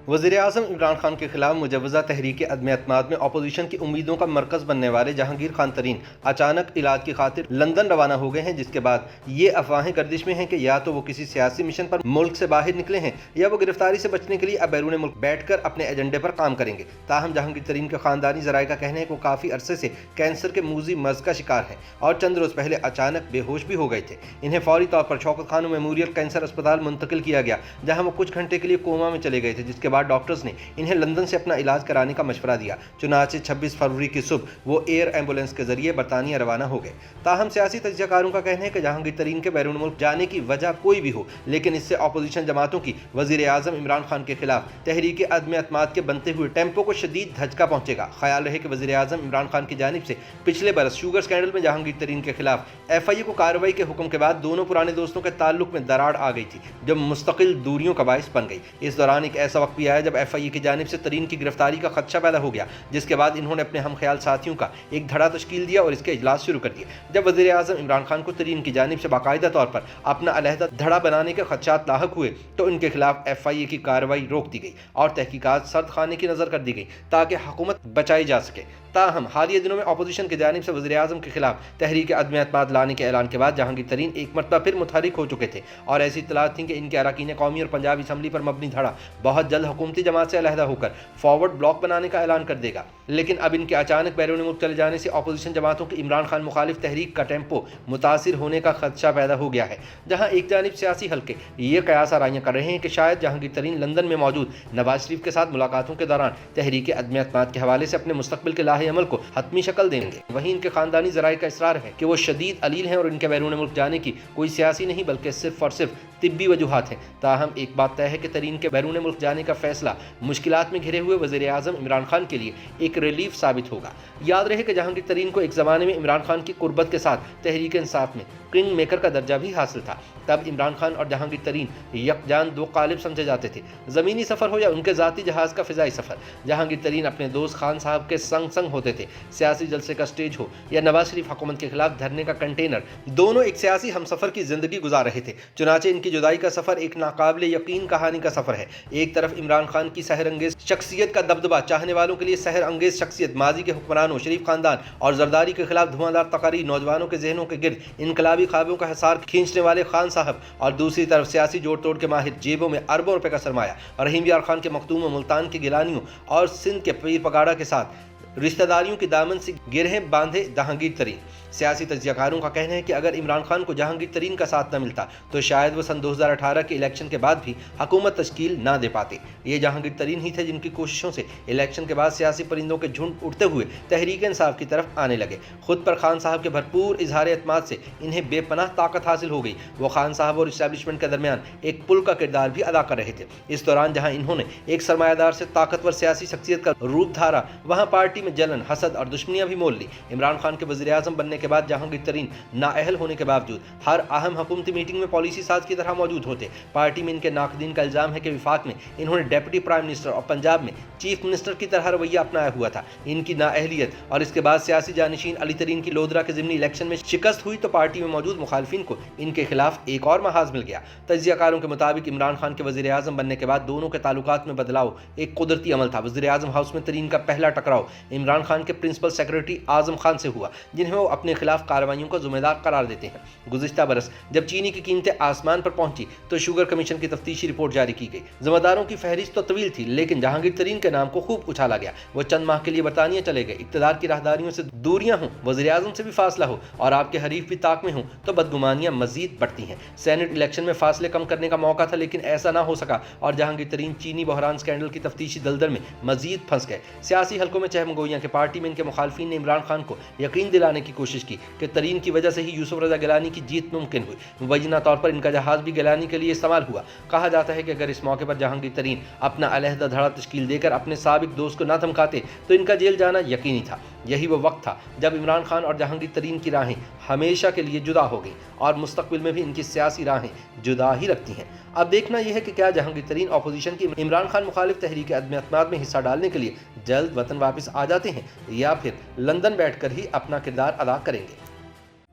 वज़ीर आज़म इमरान खान के खिलाफ मुजव्वज़ा तहरीक अदम एतमाद में अपोजिशन की उम्मीदों का मरकज़ बनने वाले जहांगीर खान तरीन अचानक इलाज की खातिर लंदन रवाना हो गए हैं, जिसके बाद ये अफवाहें गर्दिश में हैं कि या तो वो किसी सियासी मिशन पर मुल्क से बाहर निकले हैं या वो गिरफ्तारी से बचने के लिए अब बैरून मुल्क बैठकर अपने एजेंडे पर काम करेंगे। ताहम जहांगीर तरीन के खानदानी ज़राए का कहना है कि वो काफ़ी अरसे से कैंसर के मूजी मर्ज का शिकार हैं और चंद रोज़ पहले अचानक बेहोश भी हो गए थे। इन्हें फौरी तौर पर शौकत खान मेमोरियल कैंसर अस्पताल मुंतकिल किया गया, जहाँ वो कुछ घंटे के लिए कोमा में चले गए थे, जिसके बाद डॉक्टर्स ने इन्हें लंदन से अपना इलाज कराने का मशवरा दिया। चुनाचे 26 फरवरी की सुबह वो एयर एम्बुलेंस के जरिए बरतानिया रवाना हो गए। ताहम सियासी तज्ज़ियाकारों का कहना है कि जहांगीर तरीन के बैरून मुल्क जाने की वजह कोई भी हो, लेकिन इससे अपोजिशन जमातों की वज़ीर आज़म इमरान खान के खिलाफ तहरीक अदम एतमाद के बनते हुए टेम्पो को शदीद धचका पहुंचेगा। ख्याल रहे कि वज़ीर आज़म इमरान खान की जानिब से पिछले बरस शुगर स्कैंडल में जहांगीर तरीन के खिलाफ FIA को कार्रवाई के हुक्म के बाद दोनों पुराने दोस्तों के ताल्लुक में दरार आ गई थी, जब मुस्तकिल दूरियों का बाइस बन गई। इस दौरान एक ऐसा वक्त भी आया जब FIA की जानिब से तरीन की गिरफ्तारी का खदशा पैदा हो गया, जिसके बाद इन्होंने अपने हम ख्याल साथियों का एक धड़ा तश्कील दिया और इसके इजलास शुरू कर दिए। जब वज़ीर आज़म इमरान खान को तरीन की जानिब से बाकायदा तौर पर अपना अलहदा धड़ा बनाने के खदशात लाहक हुए तो इनके खिलाफ FIA की कार्रवाई रोक दी गई और तहकीकात सर्द खाने की नज़र कर दी गई ताकि हुकूमत बचाई जा सके। ताहम हालिया दिनों में अपोजिशन की जानिब से वज़ीर आज़म के खिलाफ तहरीक अदम एतमाद लाने के ऐलान के बाद जहांगीर तरीन एक मरतबा फिर मुतहरिक हो चुके थे और ऐसी इत्तलात थी कि इनके अरकान कौमी और पंजाब असम्बली पर मबनी धड़ा बहुत जल्द हुकूमती जमात से अलहदा होकर फॉरवर्ड ब्लॉक बनाने का ऐलान कर देगा। लेकिन अब इनके अचानक बैरून मुल्क चले जाने से अपोजिशन जमातों की इमरान खान मुखालिफ तहरीक का टेम्पो मुतासिर होने का खदशा पैदा हो गया है, जहाँ एक जानिब सियासी हल्के ये कयास आराइयाँ कर रहे हैं कि शायद जहांगीर तरीन लंदन में मौजूद नवाज शरीफ के साथ मुलाकातों के दौरान तहरीक अदम एतमाद के हवाले से अपने मुस्तकबिल के लाहे अमल को हतमी शक्ल देंगे। वहीं इनके खानदानी ज़राए का इसरार है कि वो शदीद अलील हैं और इनके बैरून मुल्क जाने की कोई सियासी नहीं बल्कि सिर्फ और सिर्फ तिब्बी वजूहात हैं। ताहम एक बात तय है कि तरीन के बैरून मुल्क जाने का फैसला मुश्किलात में घिरे हुए वज़ीर आज़म इमरान खान के लिए एक रिलीफ साबित होगा। याद रहे कि जहांगीर तरीन को एक ज़माने में इमरान खान की कुर्बत के साथ तहरीक इंसाफ में किंग मेकर का दर्जा भी हासिल था। तब इमरान खान और जहांगीर तरीन यकजान दो कालिब समझे जाते थे, ज़मीनी सफ़र हो या उनके ज़ाती जहाज़ का फ़िज़ाई सफ़र। जहांगीर तरीन अपने दोस्त खान साहब के संग संग होते थे, सियासी जलसे का स्टेज हो या नवाज शरीफ हुकूमत के खिलाफ धरने का कंटेनर, दोनों एक सियासी हमसफ़र की ज़िंदगी गुजार रहे थे। चुनाचे इनकी जुदाई का सफ़र एक नाकाबिले यकीन कहानी का सफ़र है। एक तरफ इमरान खान की सहर अंगेज़ शख्सियत का दबदबा, चाहने वालों के लिए सहर अंगेज़ शख्सियत, माजी के हुक्मरानों, शरीफ खानदान और जरदारी के खिलाफ धुआंधार तकारीर, नौजवानों के जहनों के गिर्द इनकलाबी ख्वाबों का हिसार खींचने वाले खान साहब, और दूसरी तरफ सियासी जोड़ तोड़ के माहिर, जेबों में अरबों रुपए का सरमाया, रहीम यार खान के मखदूम, मुल्तान के गिलानियों और सिंध के पीर पगाड़ा के साथ रिश्तेदारियों के दामन से गिरहें बांधे जहांगीर तरीन। सियासी तज्ज़ियाकारों का कहना है कि अगर इमरान खान को जहांगीर तरीन का साथ न मिलता तो शायद वो सन 2018 के इलेक्शन के बाद भी हुकूमत तश्कील ना दे पाते। ये जहांगीर तरीन ही थे जिनकी कोशिशों से इलेक्शन के बाद सियासी परिंदों के झुंड उड़ते हुए तहरीक इंसाफ की तरफ आने लगे। खुद पर खान साहब के भरपूर इजहार एतमाद से इन्हें बेपनाह ताकत हासिल हो गई। वो खान साहब और इस्टेब्लिशमेंट के दरमियान एक पुल का किरदार भी अदा कर रहे थे। इस दौरान जहाँ इन्होंने एक सरमायादार से ताकतवर सियासी शख्सियत का रूप धारा, वहाँ पार्टी में जलन, हसद और दुश्मनियाँ भी मोल ली। इमरान खान के वज़ीर आज़म बनने के बाद जहांगीर तरीन नाअहल होने के बावजूद हर अहम हुकूमती मीटिंग में पॉलिसी साज की तरह मौजूद होते। पार्टी में इनके नाकदीन का इल्जाम है कि विफाक में इन्होंने डेप्यूटी प्राइम मिनिस्टर और पंजाब में चीफ मिनिस्टर की तरह रवैया अपनाया हुआ था। इनकी नाअहलियत और इसके बाद सियासी जानशीन अली तरीन की लोधरा के ज़िमनी इलेक्शन में शिकस्त हुई तो पार्टी में मौजूद मुखालफिन को इनके खिलाफ एक और महाज मिल गया। तज्ज़ियाकारों के मुताबिक इमरान खान के वज़ीर आज़म बनने के बाद दोनों के ताल्लुकात में बदलाव एक कुदरती अमल था। वज़ीर आज़म हाउस में तरीन का पहला टकराव इमरान खान के प्रिंसिपल सेक्रेटरी आज़म खान से हुआ, जिन्हें वो अपने खिलाफ कार्रवाइयों का जिम्मेदार करार देते हैं। गुज़िश्ता बरस जब चीनी की कीमतें आसमान पर पहुंची तो शुगर कमीशन की तफ्तीशी रिपोर्ट जारी की गई। जिम्मेदारों की फहरिस्त तो तवील थी, लेकिन जहांगीर तरीन के नाम को खूब उछाला गया। वो चंद माह के लिए बरतानिया चले गए। इक़्तिदार की राहदारियों से दूरियां हों, वज़ीर आज़म से भी फासला हो और आपके हरीफ भी ताक में हों तो बदगुमानियां मजीद बढ़ती हैं। सेनेट इलेक्शन में फासले कम करने का मौका था, लेकिन ऐसा ना हो सका और जहांगीर तरीन चीनी बहरान स्कैंडल की तफ्तीशी दलदल में मजीद फंस गए। सियासी हलकों में चहमगोइयां कि पार्टी में इनके मुखालफिन ने इमरान खान को यकीन दिलाने की कोशिश की कि तरीन की वजह से ही यूसुफ रज़ा गिलानी की जीत मुमकिन हुई। मुबैना तौर पर इनका जहाज भी गिलानी के लिए इस्तेमाल हुआ। कहा जाता है कि अगर इस मौके पर जहांगीर तरीन अपना अलहदा धड़ा तश्कील देकर अपने साबिक दोस्त को न धमकाते तो इनका जेल जाना यकीनी था। यही वो वक्त था जब इमरान खान और जहांगीर तरीन की राहें हमेशा के लिए जुदा हो गई और मुस्तकबिल में भी इनकी सियासी राहें जुदा ही रखती हैं। अब देखना यह है कि क्या जहांगीर तरीन अपोजिशन की इमरान खान मुखालिफ तहरीक अदम एतमाद में हिस्सा डालने के लिए जल्द वतन वापस आ जाते हैं या फिर लंदन बैठकर ही अपना किरदार अदा करेंगे।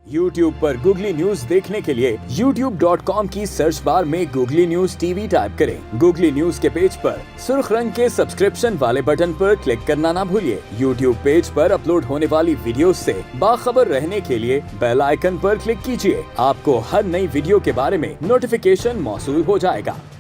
YouTube पर गूगली न्यूज देखने के लिए youtube.com की सर्च बार में गूगली न्यूज टीवी टाइप करें। गूगली न्यूज के पेज पर सुर्ख रंग के सब्सक्रिप्शन वाले बटन पर क्लिक करना ना भूलिए। YouTube पेज पर अपलोड होने वाली वीडियो से बाखबर रहने के लिए बेल आइकन पर क्लिक कीजिए। आपको हर नई वीडियो के बारे में नोटिफिकेशन मौसूल हो जाएगा।